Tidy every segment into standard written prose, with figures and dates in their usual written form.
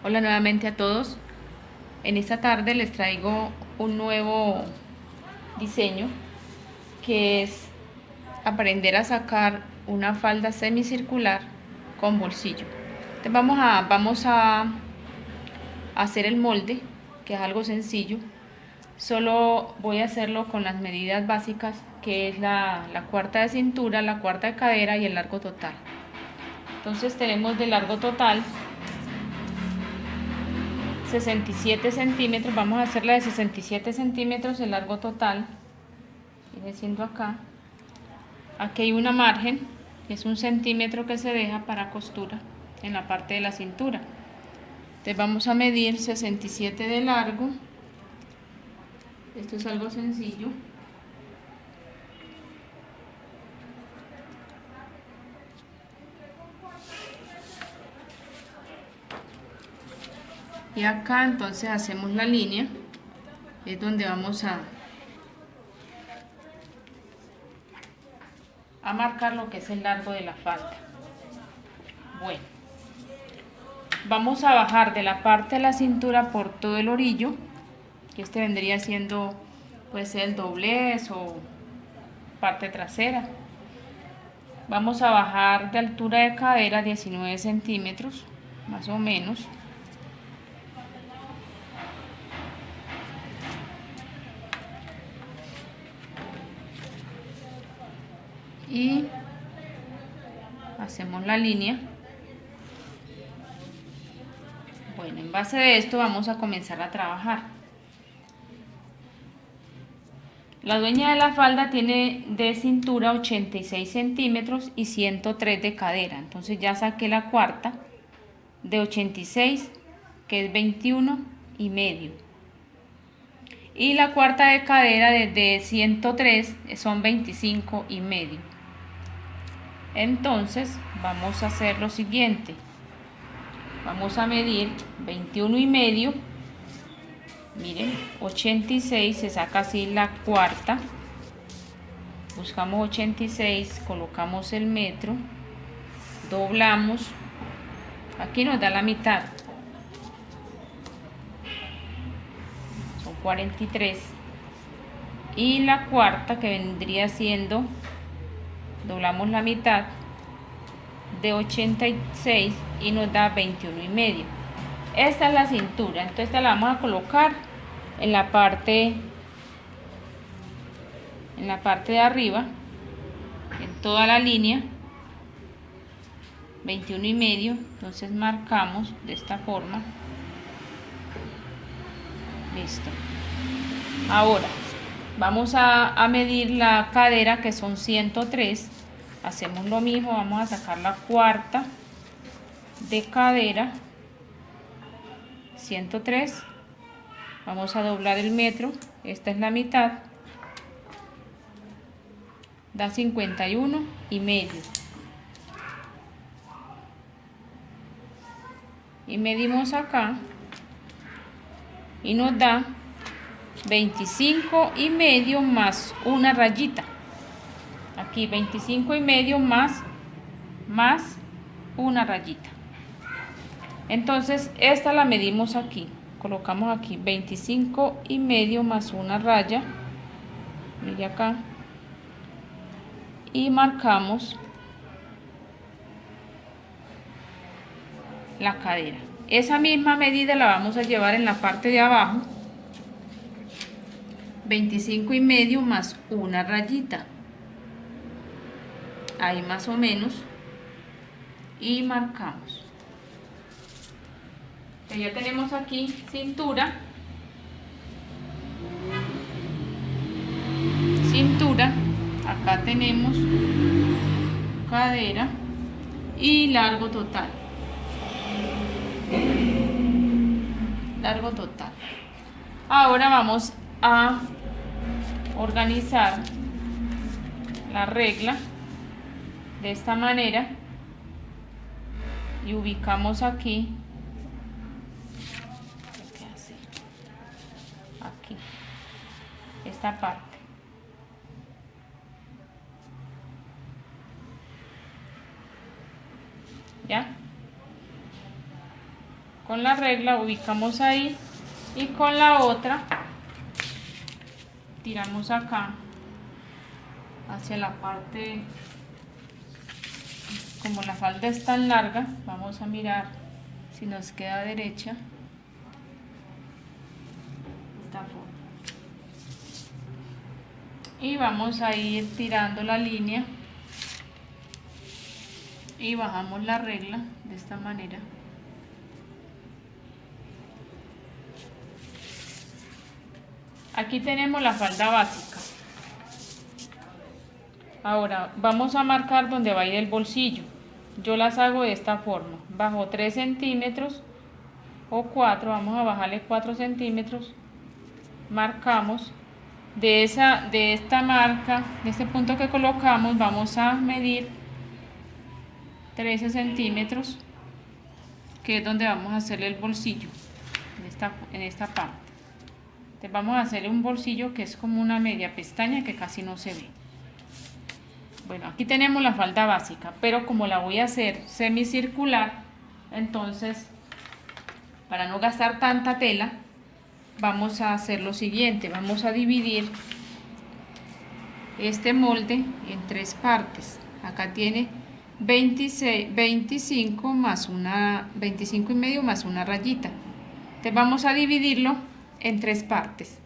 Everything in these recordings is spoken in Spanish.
Hola nuevamente a todos. En esta tarde les traigo un nuevo diseño que es aprender a sacar una falda semicircular con bolsillo. Entonces vamos a hacer el molde, que es algo sencillo. Solo voy a hacerlo con las medidas básicas, que es la cuarta de cintura, la cuarta de cadera y el largo total. Entonces tenemos de largo total 67 centímetros, vamos a hacer la de 67 centímetros el largo total, viene siendo acá. Aquí hay una margen, que es 1 centímetro que se deja para costura en la parte de la cintura. Entonces vamos a medir 67 de largo, esto es algo sencillo. Y acá entonces hacemos la línea, es donde vamos a marcar lo que es el largo de la falda. Bueno, vamos a bajar de la parte de la cintura por todo el orillo, que este vendría siendo, puede ser el doblez o parte trasera. Vamos a bajar de altura de cadera 19 centímetros, más o menos. Y hacemos la línea. Bueno, en base de esto vamos a comenzar a trabajar. La dueña de la falda tiene de cintura 86 centímetros y 103 de cadera. Entonces ya saqué la cuarta de 86, que es 21 y medio. Y la cuarta de cadera de 103 son 25 y medio. Entonces vamos a hacer lo siguiente. Vamos a medir 21 y medio. Miren, 86, se saca así la cuarta. Buscamos 86, colocamos el metro, doblamos. Aquí nos da la mitad. Son 43. Y la cuarta, que vendría siendo, doblamos la mitad de 86 y nos da 21 y medio. Esta es la cintura, entonces esta la vamos a colocar en la parte de arriba, en toda la línea, 21 y medio. Entonces marcamos de esta forma. Listo. Ahora vamos a medir la cadera, que son 103. Hacemos lo mismo, vamos a sacar la cuarta de cadera, 103. Vamos a doblar el metro, esta es la mitad, da 51 y medio. Y medimos acá y nos da 25 y medio más una rayita. Aquí 25 y medio más una rayita. Entonces esta la medimos aquí, colocamos aquí 25 y medio más una raya, mire acá, y marcamos la cadera. Esa misma medida la vamos a llevar en la parte de abajo, 25 y medio más una rayita, ahí más o menos, y marcamos. Ya tenemos aquí cintura, acá tenemos cadera y largo total. Ahora vamos a organizar la regla de esta manera y ubicamos aquí, aquí, esta parte. ¿Ya? con la regla ubicamos ahí y con la otra tiramos acá hacia la parte, como la falda es tan larga, vamos a mirar si nos queda derecha. Esta forma. Y vamos a ir tirando la línea y bajamos la regla de esta manera. Aquí tenemos la falda básica. Ahora vamos a marcar donde va a ir el bolsillo. Yo las hago de esta forma: bajo 3 centímetros o 4, vamos a bajarle 4 centímetros, marcamos de esta marca, de este punto que colocamos, vamos a medir 13 centímetros, que es donde vamos a hacerle el bolsillo, en esta parte. Entonces vamos a hacer un bolsillo que es como una media pestaña que casi no se ve. Bueno, aquí tenemos la falda básica, pero como la voy a hacer semicircular, entonces para no gastar tanta tela, vamos a hacer lo siguiente: vamos a dividir este molde en 3 partes. Acá tiene 25 más una, 25 y medio más una rayita. Entonces vamos a dividirlo en 3 partes.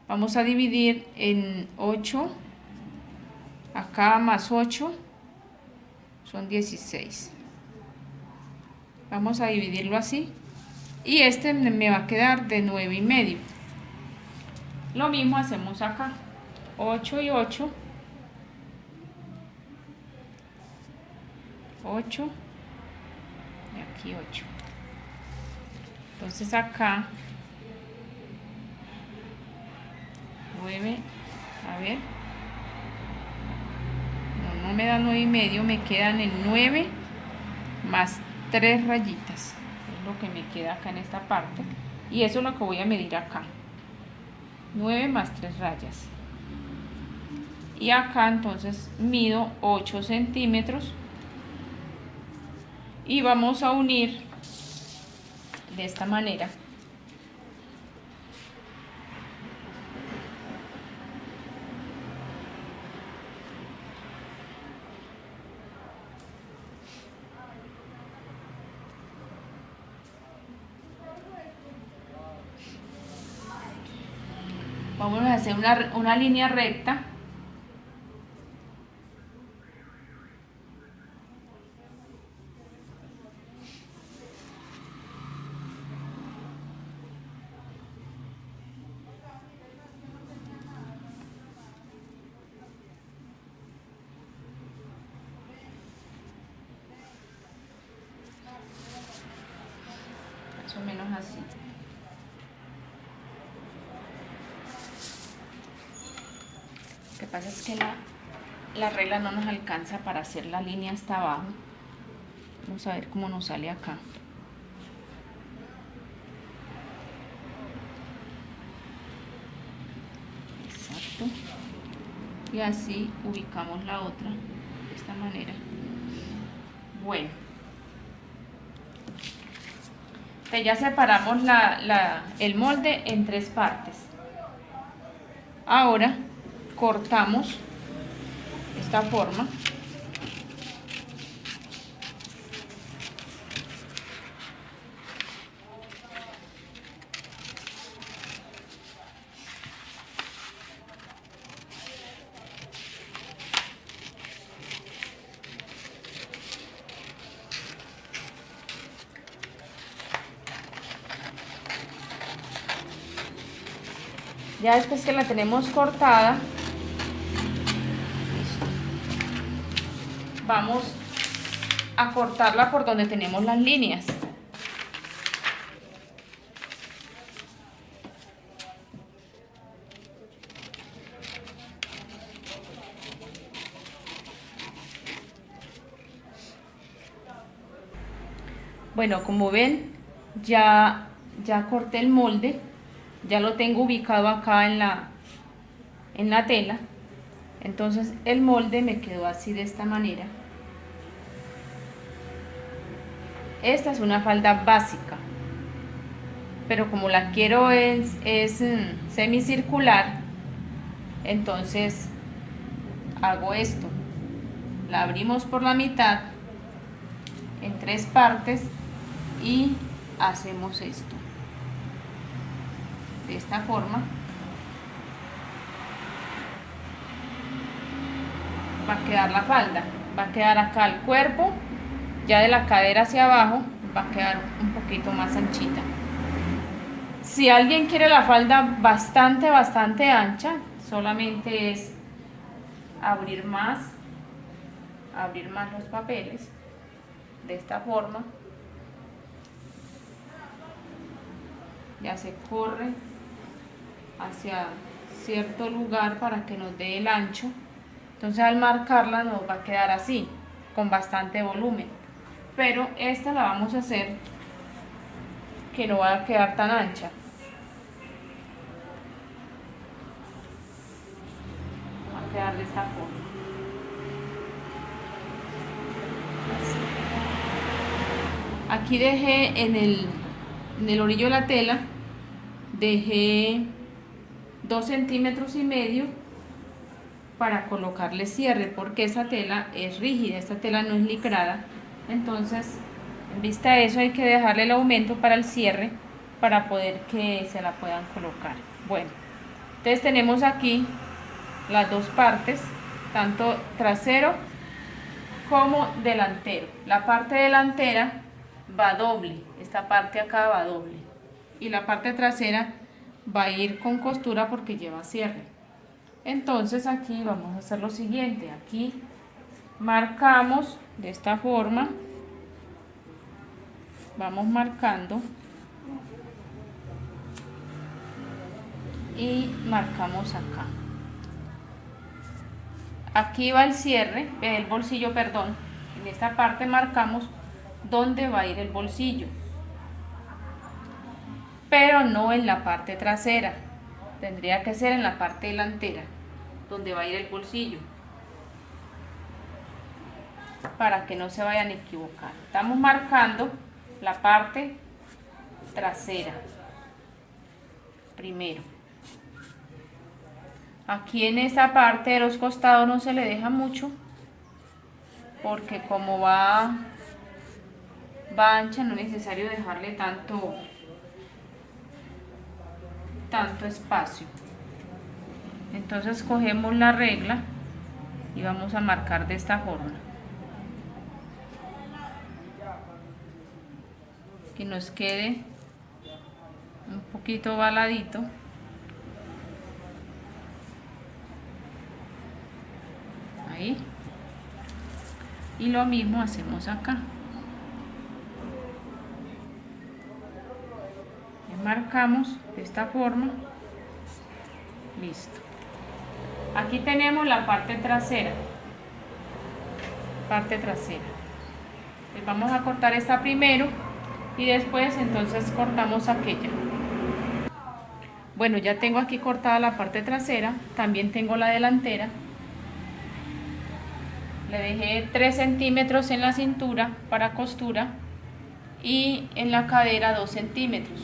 Vamos a dividir en 8, acá más 8 son 16. Vamos a dividirlo así y este me va a quedar de 9 y medio. Lo mismo hacemos acá: 8 y 8, 8 y aquí 8. Entonces acá 9, a ver, no me da 9 y medio, me quedan en 9 más 3 rayitas, es lo que me queda acá en esta parte, y eso es lo que voy a medir acá: 9 más 3 rayas. Y acá entonces mido 8 centímetros y vamos a unir de esta manera. Vamos a hacer una línea recta. Más o menos así. Lo que pasa es que la regla no nos alcanza para hacer la línea hasta abajo. Vamos a ver cómo nos sale acá. Exacto. Y así ubicamos la otra de esta manera. Bueno, entonces ya separamos el molde en 3 partes. Ahora cortamos de esta forma. Ya después que la tenemos cortada, vamos a cortarla por donde tenemos las líneas. Bueno, como ven, ya corté el molde, ya lo tengo ubicado acá en la tela. Entonces el molde me quedó así, de esta manera. Esta es una falda básica. pero como la quiero es semicircular, entonces hago esto, la abrimos por la mitad en 3 partes y hacemos esto de esta forma. Va a quedar la falda, va a quedar acá el cuerpo, ya de la cadera hacia abajo va a quedar un poquito más anchita. Si alguien quiere la falda bastante ancha, solamente es abrir más los papeles de esta forma, ya se corre hacia cierto lugar para que nos dé el ancho. Entonces al marcarla nos va a quedar así, con bastante volumen, pero esta la vamos a hacer que no va a quedar tan ancha. Va a quedar de esta forma. Así. Aquí dejé en el orillo de la tela, dejé 2,5 centímetros para colocarle cierre, porque esa tela es rígida, esta tela no es licrada. Entonces, en vista de eso, hay que dejarle el aumento para el cierre para poder que se la puedan colocar. Bueno, entonces tenemos aquí las dos partes, tanto trasero como delantero. La parte delantera va doble, esta parte acá va doble, y la parte trasera va a ir con costura porque lleva cierre. Entonces aquí vamos a hacer lo siguiente, aquí marcamos de esta forma, vamos marcando y marcamos acá. Aquí va el cierre, el bolsillo, perdón. En esta parte marcamos dónde va a ir el bolsillo, pero no en la parte trasera, tendría que ser en la parte delantera donde va a ir el bolsillo, para que no se vayan a equivocar. Estamos marcando la parte trasera primero. Aquí en esta parte de los costados no se le deja mucho, porque como va ancha, no es necesario dejarle tanto espacio. Entonces cogemos la regla y vamos a marcar de esta forma, que nos quede un poquito baladito. Ahí. Y lo mismo hacemos acá. Y marcamos de esta forma. Listo. Aquí tenemos la parte trasera. Pues vamos a cortar esta primero y después entonces cortamos aquella. Bueno, ya tengo aquí cortada la parte trasera, también tengo la delantera. Le dejé 3 centímetros en la cintura para costura y en la cadera 2 centímetros.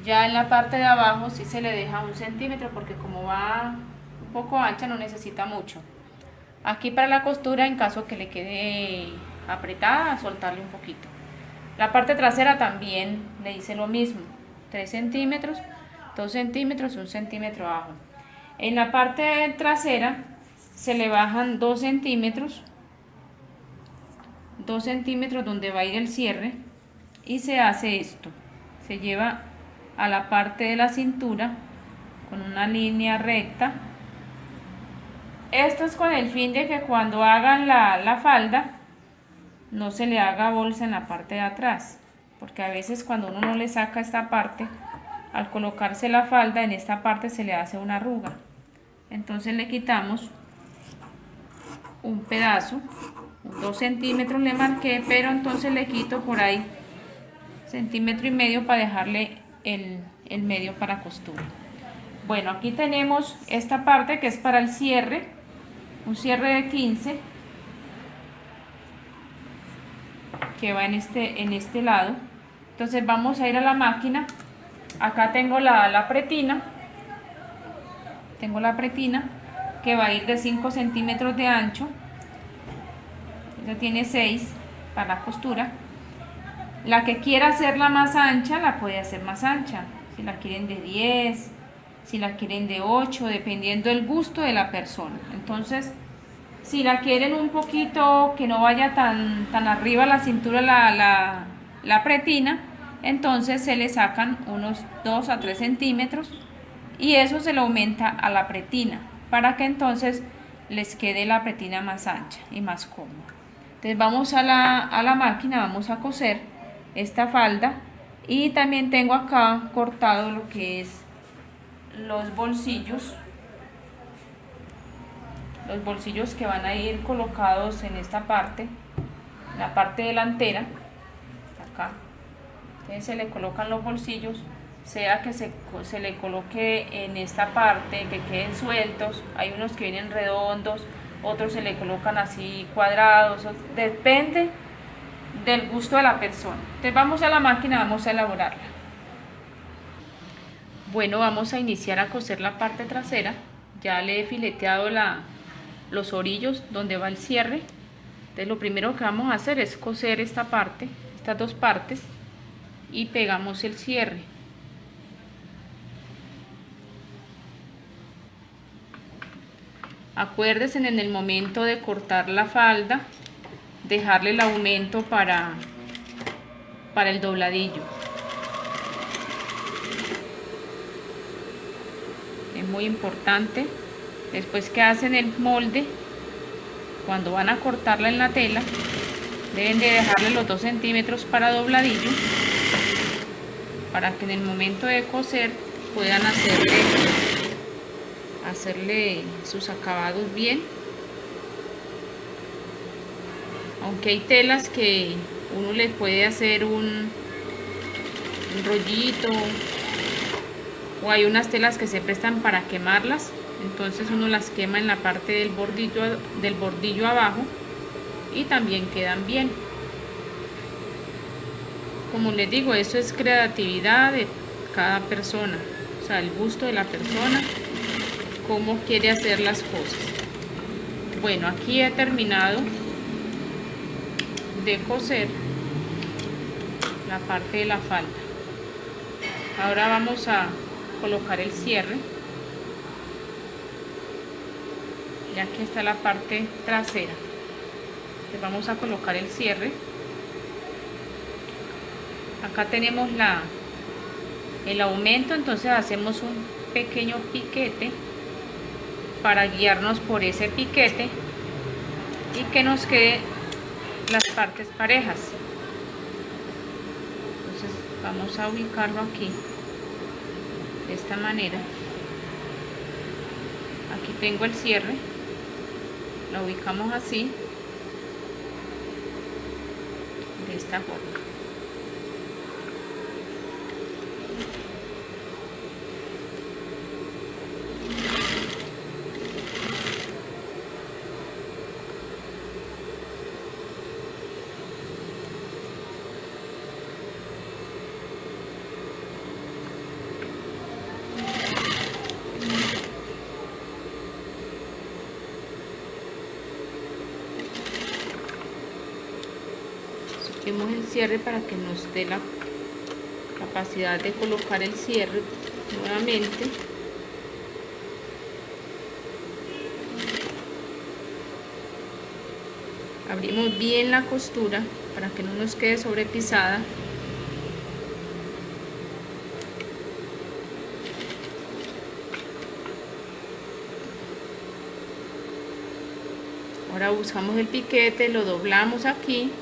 Ya en la parte de abajo sí se le deja 1 centímetro porque como va un poco ancha no necesita mucho. Aquí para la costura, en caso que le quede apretada, soltarle un poquito. La parte trasera también le hice lo mismo, 3 centímetros, 2 centímetros, 1 centímetro abajo. En la parte trasera se le bajan 2 centímetros donde va a ir el cierre, y se hace esto, se lleva a la parte de la cintura con una línea recta. Esto es con el fin de que cuando hagan la falda no se le haga bolsa en la parte de atrás, porque a veces cuando uno no le saca esta parte, al colocarse la falda en esta parte se le hace una arruga. Entonces le quitamos un pedazo, 2 centímetros le marqué, pero entonces le quito por ahí 1,5 centímetros para dejarle el medio para costura. Bueno, aquí tenemos esta parte que es para el cierre, un cierre de 15 que va en este lado. Entonces vamos a ir a la máquina Acá tengo la pretina. Tengo la pretina que va a ir de 5 centímetros de ancho. Ella tiene 6 para la costura. La que quiera hacerla más ancha, la puede hacer más ancha. Si la quieren de 10, si la quieren de 8, dependiendo del gusto de la persona. Entonces, si la quieren un poquito que no vaya tan arriba la cintura la pretina, entonces se le sacan unos 2 a 3 centímetros y eso se le aumenta a la pretina para que entonces les quede la pretina más ancha y más cómoda. Entonces vamos a la máquina, vamos a coser esta falda y también tengo acá cortado lo que es los bolsillos que van a ir colocados en esta parte, la parte delantera, acá. Entonces se le colocan los bolsillos, sea que se le coloque en esta parte, que queden sueltos. Hay unos que vienen redondos, otros se le colocan así cuadrados, depende del gusto de la persona. Entonces vamos a la máquina, vamos a elaborarla. Bueno, vamos a iniciar a coser la parte trasera. Ya le he fileteado los orillos donde va el cierre. Entonces lo primero que vamos a hacer es coser esta parte, estas dos partes, y pegamos el cierre. Acuérdense en el momento de cortar la falda, dejarle el aumento para el dobladillo. Es muy importante. Después que hacen el molde, cuando van a cortarla en la tela, deben de dejarle los 2 centímetros para dobladillo, para que en el momento de coser puedan hacerle sus acabados bien. Aunque hay telas que uno le puede hacer un rollito, o hay unas telas que se prestan para quemarlas, entonces uno las quema en la parte del bordillo abajo y también quedan bien. Como les digo, eso es creatividad de cada persona, o sea, el gusto de la persona, cómo quiere hacer las cosas. Bueno, aquí he terminado de coser la parte de la falda. Ahora vamos a colocar el cierre. Ya aquí está la parte trasera. Le vamos a colocar el cierre. Acá tenemos el aumento, entonces hacemos un pequeño piquete para guiarnos por ese piquete y que nos quede las partes parejas. Entonces vamos a ubicarlo aquí de esta manera. Aquí tengo el cierre, lo ubicamos así, de esta forma. Subimos el cierre para que nos dé la capacidad de colocar el cierre nuevamente. Abrimos bien la costura para que no nos quede sobrepisada. Ahora buscamos el piquete, lo doblamos aquí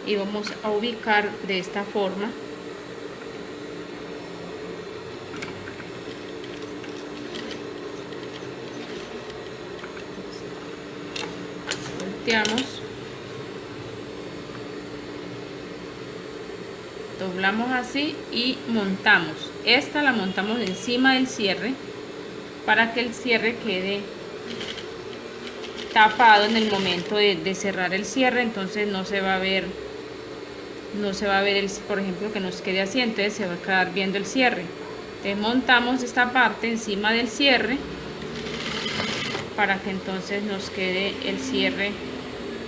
y vamos a ubicar de esta forma. Volteamos, doblamos así y montamos. Esta la montamos encima del cierre para que el cierre quede tapado en el momento de cerrar el cierre, entonces no se va a ver no se va a ver, por ejemplo, que nos quede así, entonces se va a quedar viendo el cierre. Entonces montamos esta parte encima del cierre para que entonces nos quede el cierre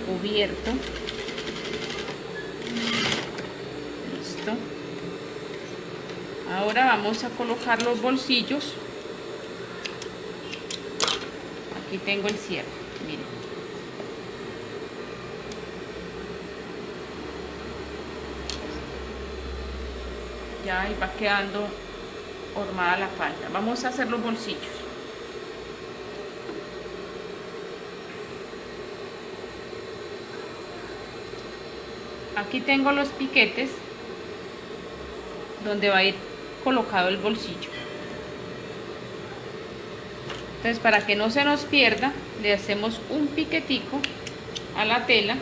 cubierto. Listo. Ahora vamos a colocar los bolsillos. Aquí tengo el cierre, miren. Ya ahí va quedando formada la falda. Vamos a hacer los bolsillos. Aquí tengo los piquetes donde va a ir colocado el bolsillo. Entonces, para que no se nos pierda, le hacemos un piquetico a la tela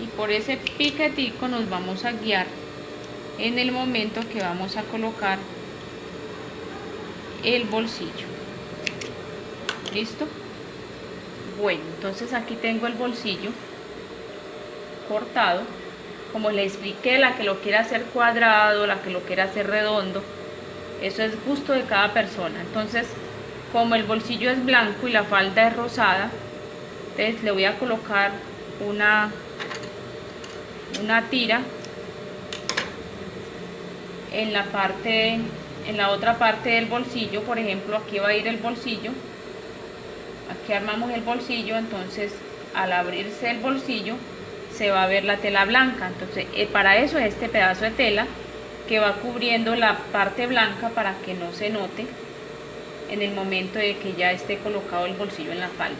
y por ese piquetico nos vamos a guiar en el momento que vamos a colocar el bolsillo. ¿Listo? Bueno, entonces aquí tengo el bolsillo cortado. Como les expliqué, la que lo quiera hacer cuadrado, la que lo quiera hacer redondo, eso es gusto de cada persona. Entonces, como el bolsillo es blanco y la falda es rosada, entonces le voy a colocar una tira en la otra parte del bolsillo. Por ejemplo, aquí va a ir el bolsillo, aquí armamos el bolsillo, entonces al abrirse el bolsillo se va a ver la tela blanca. Entonces para eso es este pedazo de tela que va cubriendo la parte blanca para que no se note en el momento de que ya esté colocado el bolsillo en la falda.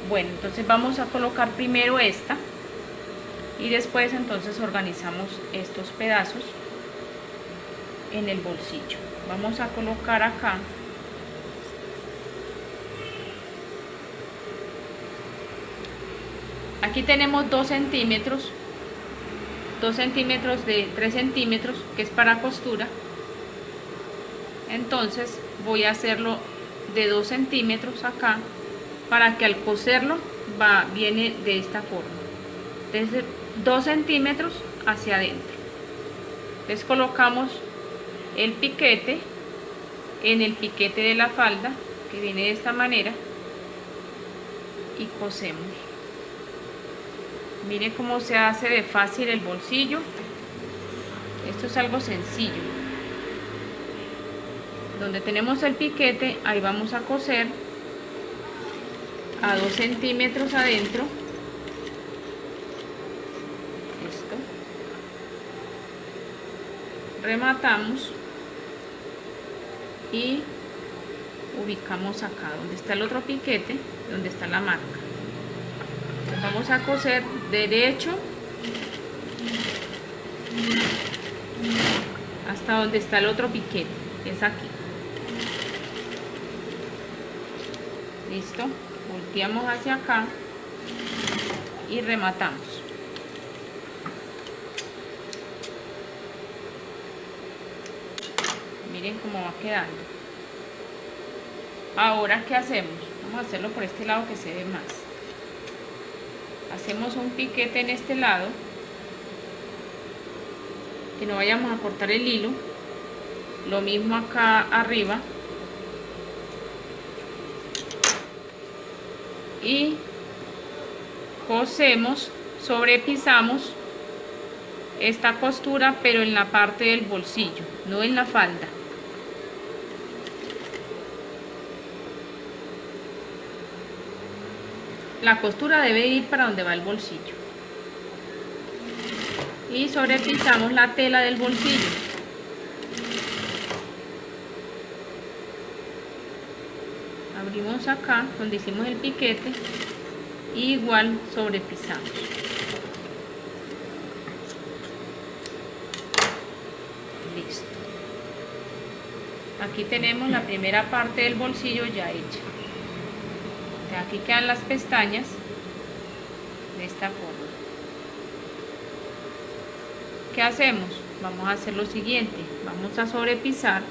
Bueno, entonces vamos a colocar primero esta y después entonces organizamos estos pedazos en el bolsillo. Vamos a colocar acá aquí tenemos 2 centímetros de 3 centímetros que es para costura. Entonces voy a hacerlo de 2 centímetros acá para que al coserlo viene de esta forma. Desde 2 centímetros hacia adentro. Entonces colocamos el piquete en el piquete de la falda que viene de esta manera y cosemos. Miren cómo se hace de fácil el bolsillo. Esto es algo sencillo. Donde tenemos el piquete, ahí vamos a coser a 2 centímetros adentro. Esto. Rematamos y ubicamos acá donde está el otro piquete, donde está la marca. Entonces vamos a coser derecho hasta donde está el otro piquete, que es aquí. Listo, volteamos hacia acá y rematamos. Miren cómo va quedando. Ahora, ¿qué hacemos? Vamos a hacerlo por este lado que se ve más. Hacemos un piquete en este lado, que no vayamos a cortar el hilo. Lo mismo acá arriba. Y cosemos, sobrepisamos esta costura, pero en la parte del bolsillo, no en la falda. La costura debe ir para donde va el bolsillo. Y sobrepisamos la tela del bolsillo. Abrimos acá donde hicimos el piquete y igual sobrepisamos. Listo. Aquí tenemos la primera parte del bolsillo ya hecha. Aquí quedan las pestañas de esta forma. ¿Qué hacemos? Vamos a hacer lo siguiente. Vamos a sobrepisar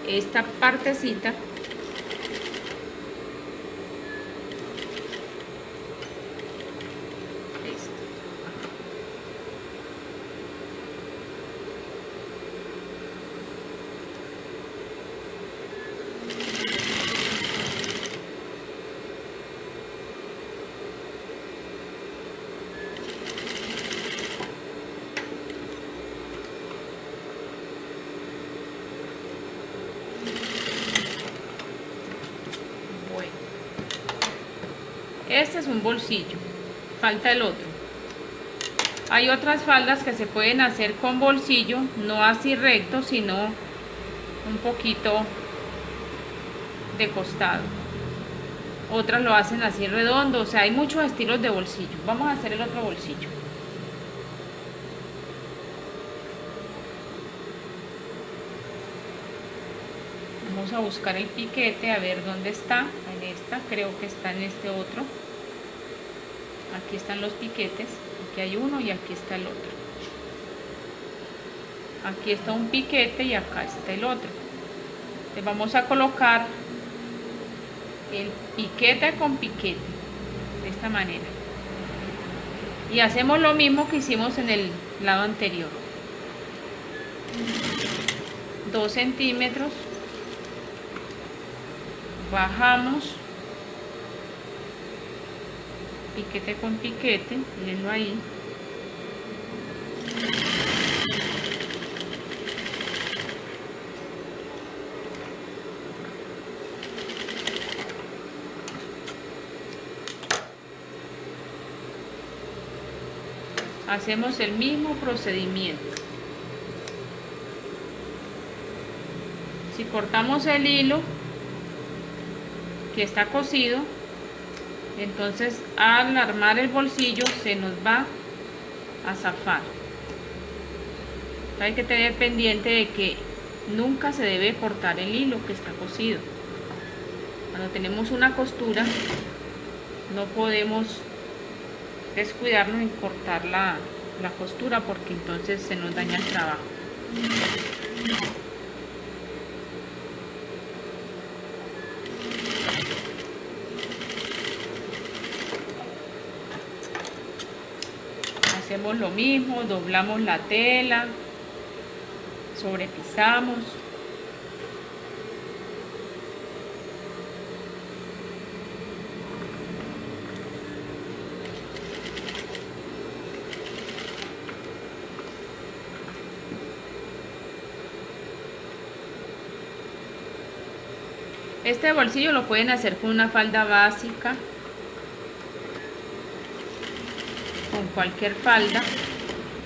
esta partecita Este es un bolsillo, falta el otro. Hay otras faldas que se pueden hacer con bolsillo, no así recto, sino un poquito de costado. Otras lo hacen así redondo, o sea, hay muchos estilos de bolsillo. Vamos a hacer el otro bolsillo. Vamos a buscar el piquete, a ver dónde está. En esta, creo que está en este otro. Aquí están los piquetes, aquí hay uno y aquí está el otro. Aquí está un piquete y acá está el otro. Le vamos a colocar el piquete con piquete, de esta manera. Y hacemos lo mismo que hicimos en el lado anterior. 2 centímetros. Bajamos. Piquete con piquete, mírenlo ahí. Hacemos el mismo procedimiento. Si cortamos el hilo que está cosido, entonces al armar el bolsillo se nos va a zafar. Hay que tener pendiente de que nunca se debe cortar el hilo que está cosido. Cuando tenemos una costura no podemos descuidarnos en cortar la costura, porque entonces se nos daña el trabajo. Hacemos lo mismo, doblamos la tela, sobrepisamos. Este bolsillo lo pueden hacer con una falda básica, con cualquier falda,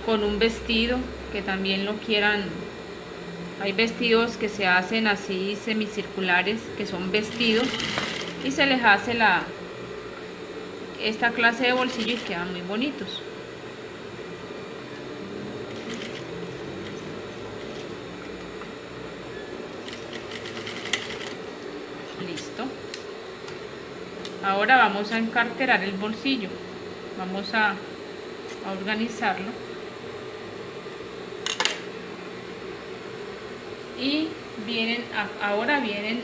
con un vestido que también lo quieran. Hay vestidos que se hacen así semicirculares, que son vestidos, y se les hace esta clase de bolsillo y quedan muy bonitos. Listo. Ahora vamos a encarterar el bolsillo. Vamos a organizarlo. Y ahora vienen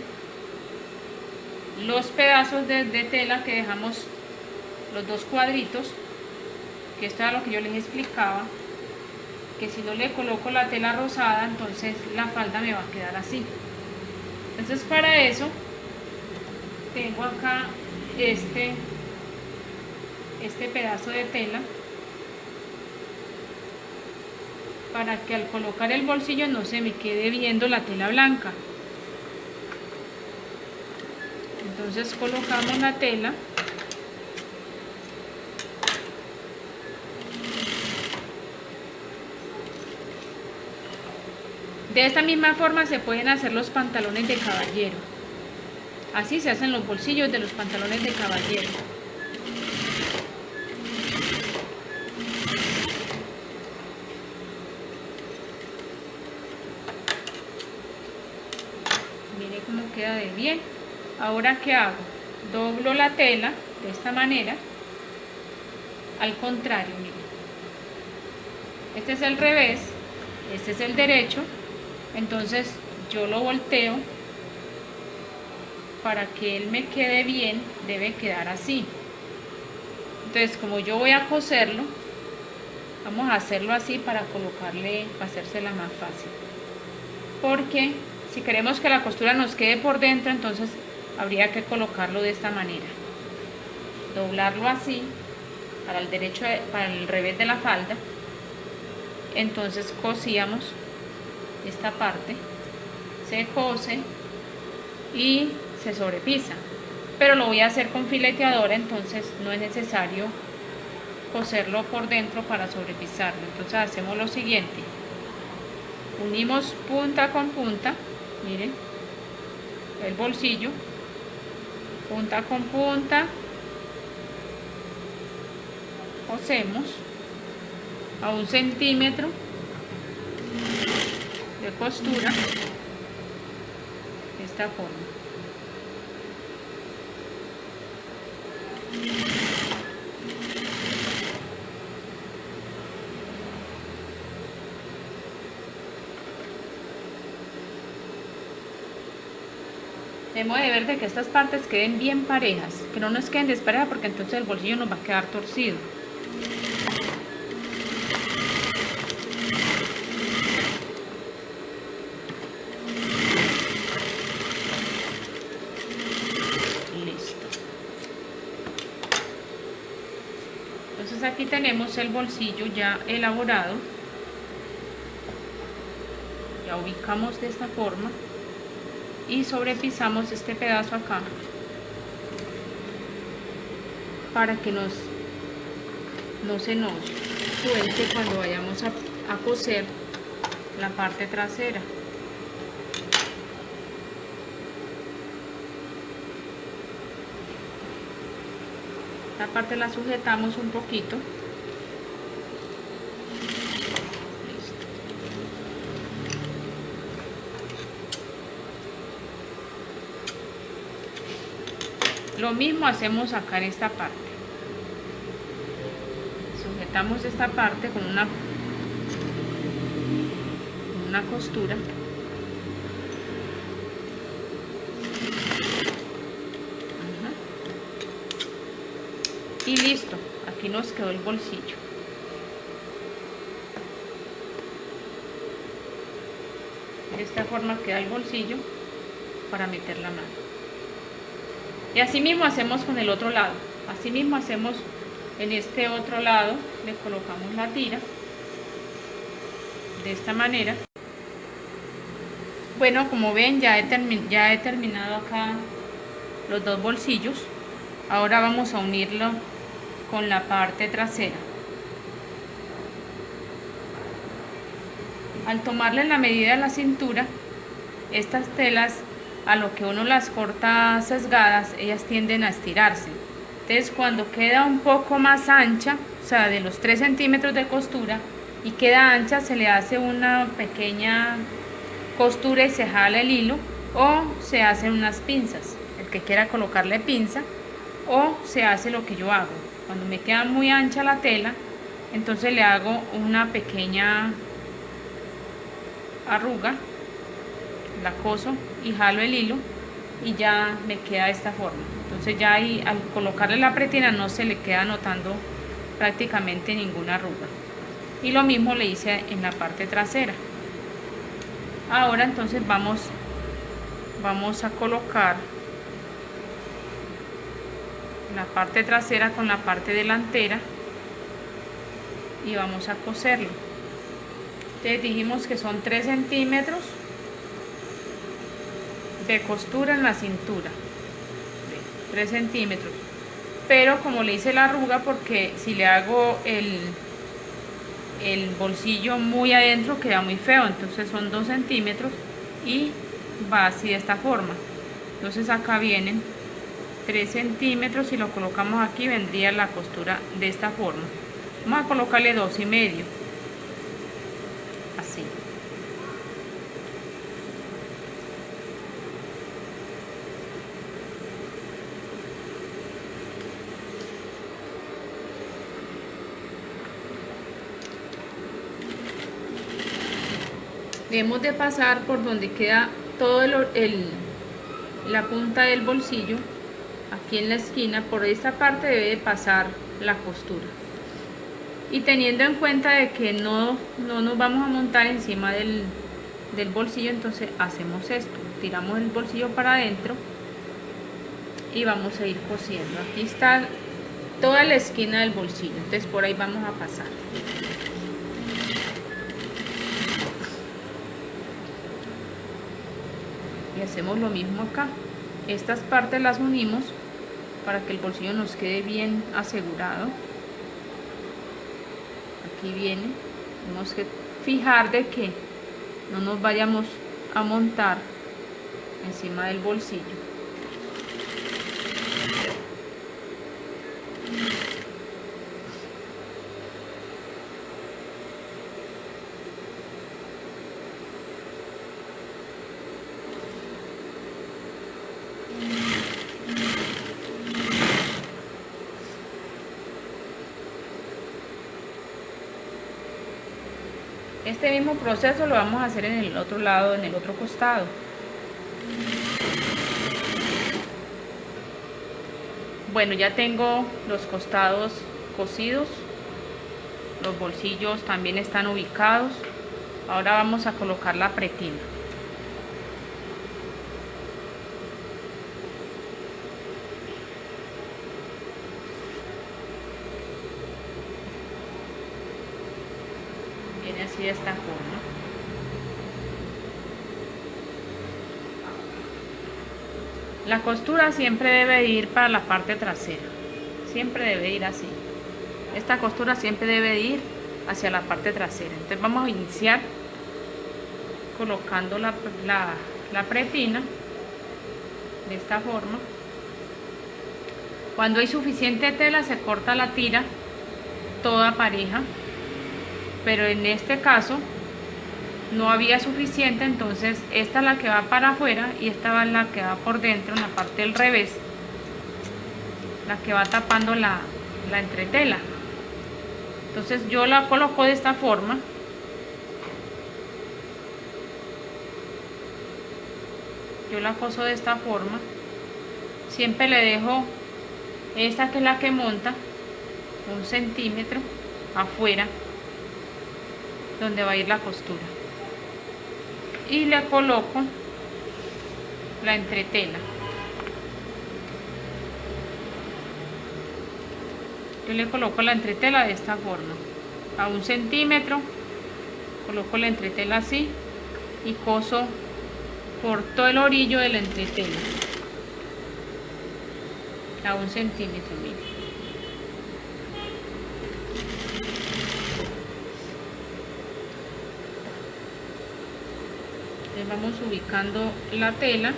los pedazos de tela que dejamos, los 2 cuadritos, que esto era lo que yo les explicaba, que si no le coloco la tela rosada, entonces la falda me va a quedar así. Entonces para eso tengo acá este pedazo de tela, para que al colocar el bolsillo no se me quede viendo la tela blanca. Entonces colocamos la tela. De esta misma forma se pueden hacer los pantalones de caballero. Así se hacen los bolsillos de los pantalones de caballero. Mire cómo queda de bien. Ahora, ¿qué hago? Doblo la tela de esta manera, al contrario, miren. Este es el revés, este es el derecho, entonces yo lo volteo. Para que él me quede bien, debe quedar así. Entonces, como yo voy a coserlo, vamos a hacerlo así para colocarle, para hacérsela más fácil. Porque si queremos que la costura nos quede por dentro, entonces habría que colocarlo de esta manera. Doblarlo así, para el derecho, para el revés de la falda. Entonces cosíamos esta parte, se cose y se sobrepisa. pero lo voy a hacer con fileteadora, entonces no es necesario coserlo por dentro para sobrepisarlo. Entonces hacemos lo siguiente: unimos punta con punta, miren, el bolsillo, punta con punta, cosemos a 1 centímetro de costura, de esta forma. Debemos de ver de que estas partes queden bien parejas, que no nos queden desparejas, porque entonces el bolsillo nos va a quedar torcido. Listo. Entonces aquí tenemos el bolsillo ya elaborado. Ya ubicamos de esta forma y sobrepisamos este pedazo acá para que no se nos suelte cuando vayamos a coser la parte trasera. Esta parte la sujetamos un poquito. Lo mismo hacemos acá en esta parte. Sujetamos esta parte con una costura. Y listo, aquí nos quedó el bolsillo. De esta forma queda el bolsillo para meter la mano. Y así mismo hacemos con el otro lado. Así mismo hacemos en este otro lado. Le colocamos la tira de esta manera. Bueno, como ven, ya he terminado acá los dos bolsillos. Ahora vamos a unirlo con la parte trasera. Al tomarle la medida de la cintura, estas telas, a lo que uno las corta sesgadas, ellas tienden a estirarse. Entonces cuando queda un poco más ancha, o sea, de los 3 centímetros de costura y queda ancha, se le hace una pequeña costura y se jala el hilo, o se hacen unas pinzas, el que quiera colocarle pinza, o se hace lo que yo hago. Cuando me queda muy ancha la tela, entonces le hago una pequeña arruga, la coso y jalo el hilo y ya me queda de esta forma. Entonces ya ahí, al colocarle la pretina, no se le queda notando prácticamente ninguna arruga. Y lo mismo le hice en la parte trasera. Ahora entonces vamos a colocar la parte trasera con la parte delantera y vamos a coserlo. Entonces dijimos que son 3 centímetros de costura en la cintura, 3 centímetros, pero como le hice la arruga, porque si le hago el bolsillo muy adentro queda muy feo, entonces son 2 centímetros y va así de esta forma. Entonces acá vienen 3 centímetros, y lo colocamos aquí, vendría la costura de esta forma. Vamos a colocarle 2,5, así. Debemos de pasar por donde queda todo la punta del bolsillo, aquí en la esquina. Por esta parte debe de pasar la costura, y teniendo en cuenta de que no nos vamos a montar encima del bolsillo, entonces hacemos esto: tiramos el bolsillo para adentro y vamos a ir cosiendo. Aquí está toda la esquina del bolsillo, entonces por ahí vamos a pasar. Y hacemos lo mismo acá. Estas partes las unimos para que el bolsillo nos quede bien asegurado. Aquí viene, tenemos que fijar de que no nos vayamos a montar encima del bolsillo. Este mismo proceso lo vamos a hacer en el otro lado, en el otro costado. Bueno, ya tengo los costados cosidos, los bolsillos también están ubicados. Ahora vamos a colocar la pretina. Viene así de esta forma. La costura siempre debe ir para la parte trasera, siempre debe ir así. Esta costura siempre debe ir hacia la parte trasera. Entonces vamos a iniciar colocando la pretina de esta forma. Cuando hay suficiente tela se corta la tira toda pareja, pero en este caso no había suficiente, entonces esta es la que va para afuera y esta es la que va por dentro, en la parte del revés, la que va tapando la entretela. Entonces yo la coloco de esta forma. Yo la coso de esta forma. Siempre le dejo esta, que es la que monta, 1 centímetro afuera donde va a ir la costura, y le coloco la entretela. Yo le coloco la entretela de esta forma, a 1 centímetro, coloco la entretela así y coso por todo el orillo de la entretela a 1 centímetro. Mire. Vamos ubicando la tela.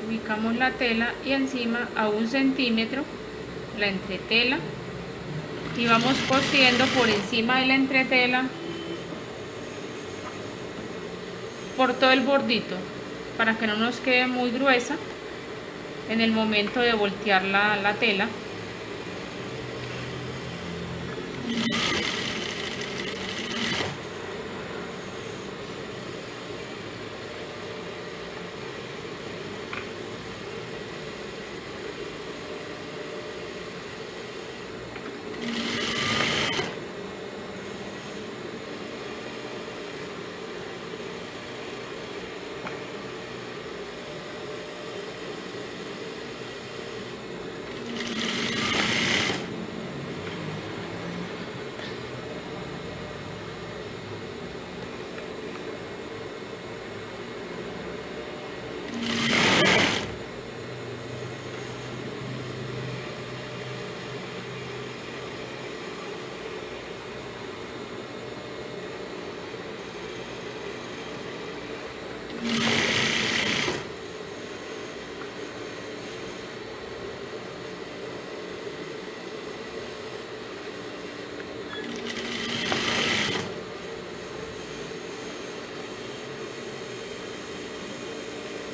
Ubicamos la tela y encima a 1 centímetro la entretela, y vamos cosiendo por encima de la entretela por todo el bordito para que no nos quede muy gruesa en el momento de voltear la tela.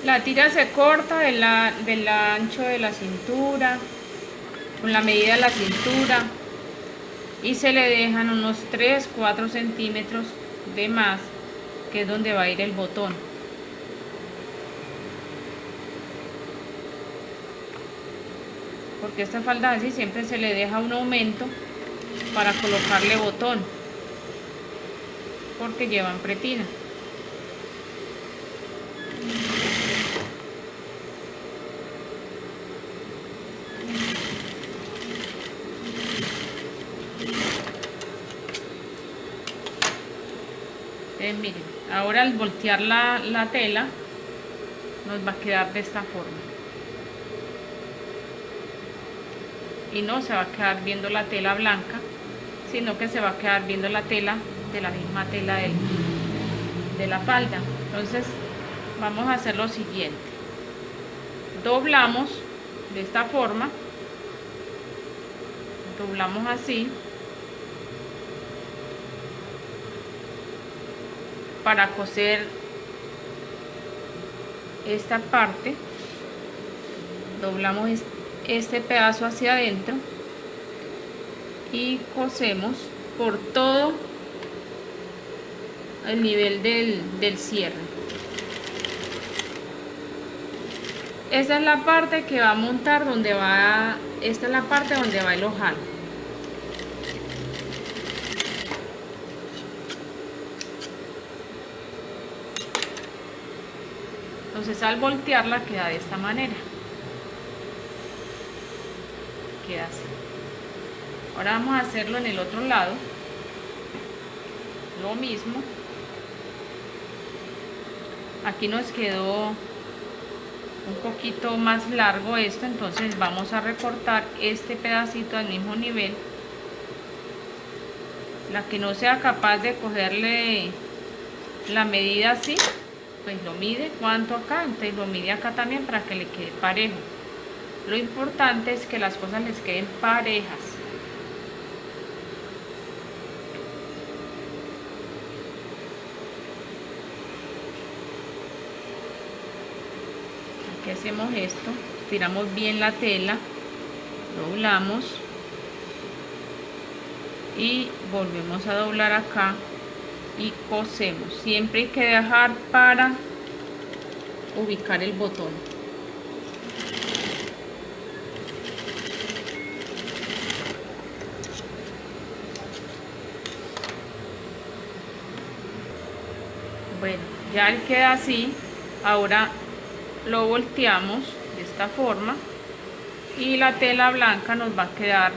La tira se corta del ancho de la cintura, con la medida de la cintura, y se le dejan unos 3-4 centímetros de más, que es donde va a ir el botón. Porque esta falda así siempre se le deja un aumento para colocarle botón, porque llevan pretina. Miren, ahora al voltear la tela nos va a quedar de esta forma y no se va a quedar viendo la tela blanca, sino que se va a quedar viendo la tela de la misma tela de la falda. Entonces vamos a hacer lo siguiente: doblamos de esta forma, doblamos así para coser esta parte, doblamos este pedazo hacia adentro y cosemos por todo el nivel del cierre. Esta es la parte que va a montar donde va, esta es la parte donde va el ojal. Entonces al voltearla queda de esta manera, queda así. Ahora vamos a hacerlo en el otro lado, lo mismo. Aquí nos quedó un poquito más largo esto, entonces vamos a recortar este pedacito al mismo nivel. La que no sea capaz de cogerle la medida así, pues lo mide cuánto acá, entonces lo mide acá también para que le quede parejo. Lo importante es que las cosas les queden parejas. Aquí hacemos esto, tiramos bien la tela, doblamos y volvemos a doblar acá y cosemos. Siempre hay que dejar para ubicar el botón. Bueno, ya queda así. Ahora lo volteamos de esta forma y la tela blanca nos va a quedar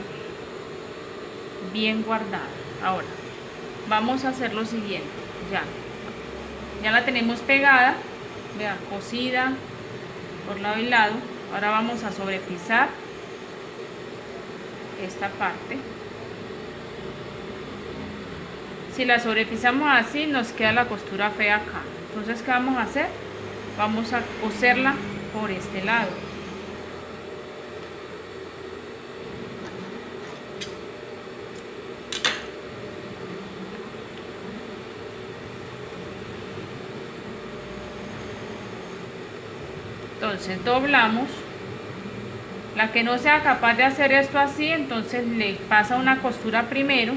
bien guardada. Ahora vamos a hacer lo siguiente: ya la tenemos pegada, vean, cosida por lado y lado. Ahora vamos a sobrepisar esta parte. Si la sobrepisamos así nos queda la costura fea acá. Entonces, ¿qué vamos a hacer? Vamos a coserla por este lado. Entonces doblamos. La que no sea capaz de hacer esto así, entonces le pasa una costura primero,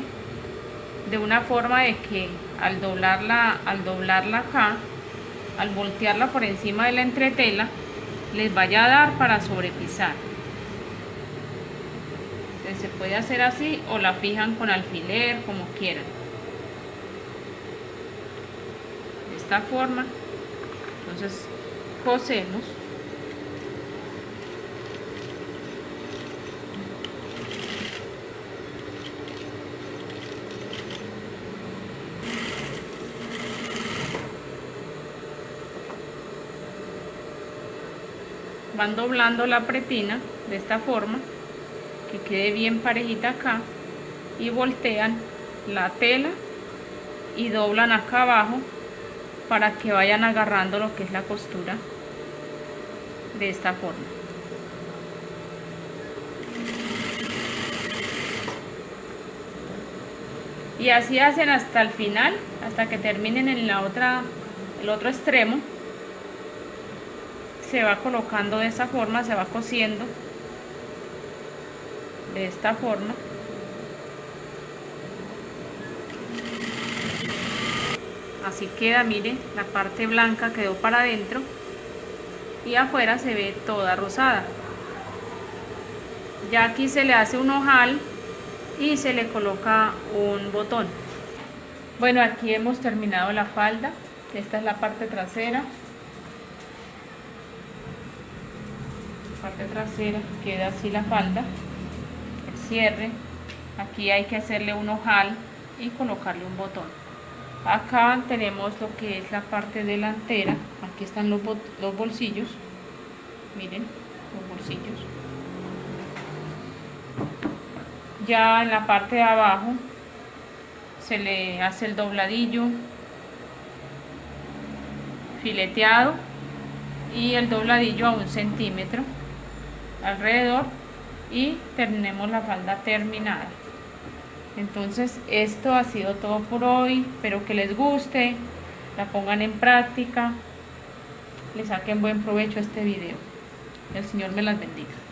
de una forma de que al doblarla acá, al voltearla por encima de la entretela, les vaya a dar para sobrepisar. Entonces se puede hacer así o la fijan con alfiler, como quieran. De esta forma. Entonces cosemos. Van doblando la pretina de esta forma, que quede bien parejita acá, y voltean la tela y doblan acá abajo para que vayan agarrando lo que es la costura de esta forma. Y así hacen hasta el final, hasta que terminen en el otro extremo. Se va colocando de esta forma, se va cosiendo de esta forma. Así queda, miren, la parte blanca quedó para adentro y afuera se ve toda rosada. Ya aquí se le hace un ojal y se le coloca un botón. Bueno, aquí hemos terminado la falda. Esta es la parte trasera. Parte trasera, queda así la falda, el cierre. Aquí hay que hacerle un ojal y colocarle un botón. Acá tenemos lo que es la parte delantera. Aquí están los bolsillos. Miren, los bolsillos. Ya en la parte de abajo se le hace el dobladillo fileteado y el dobladillo a 1 centímetro alrededor, y tenemos la falda terminada. Entonces esto ha sido todo por hoy, espero que les guste, la pongan en práctica, le saquen buen provecho a este video. El Señor me las bendiga.